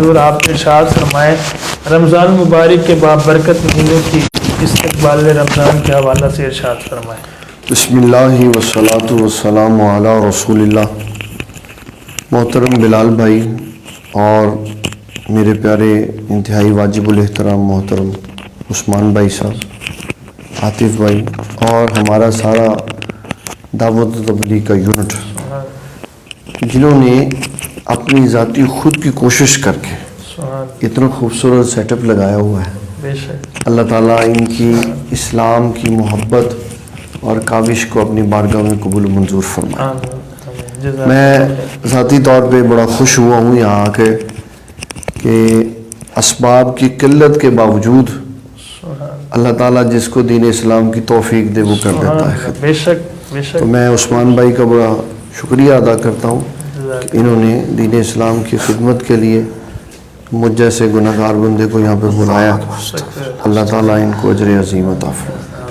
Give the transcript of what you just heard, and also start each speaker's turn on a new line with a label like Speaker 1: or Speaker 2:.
Speaker 1: حضور آپ ارشاد فرمائیں رمضان مبارک کے بابرکت مہینوں کی استقبال رمضان کے حوالہ سے ارشاد فرمائیں۔
Speaker 2: بسم اللہ والصلاۃ والسلام علی رسول اللہ۔ محترم بلال بھائی اور میرے پیارے انتہائی واجب الاحترام محترم عثمان بھائی صاحب، عاطف بھائی اور ہمارا سارا دعوت و تبلیغ کا یونٹ، جنہوں نے اپنی ذاتی خود کی کوشش کر کے اتنا خوبصورت سیٹ اپ لگایا ہوا ہے، اللہ تعالیٰ ان کی اسلام کی محبت اور کاوش کو اپنی بارگاہ میں قبول و منظور فرمائے۔ میں ذاتی طور پہ بڑا خوش ہوا ہوں یہاں آ کے کہ اسباب کی قلت کے باوجود اللہ تعالیٰ جس کو دین اسلام کی توفیق دے وہ کر دیتا ہے۔
Speaker 1: بے شک
Speaker 2: تو میں عثمان بھائی کا بڑا شکریہ ادا کرتا ہوں کہ انہوں نے دین اسلام کی خدمت کے لیے مجھ جیسے گناہگار بندے کو یہاں پہ بلایا۔ اللہ تعالیٰ ان کو اجر عظیم عطا فرمائے۔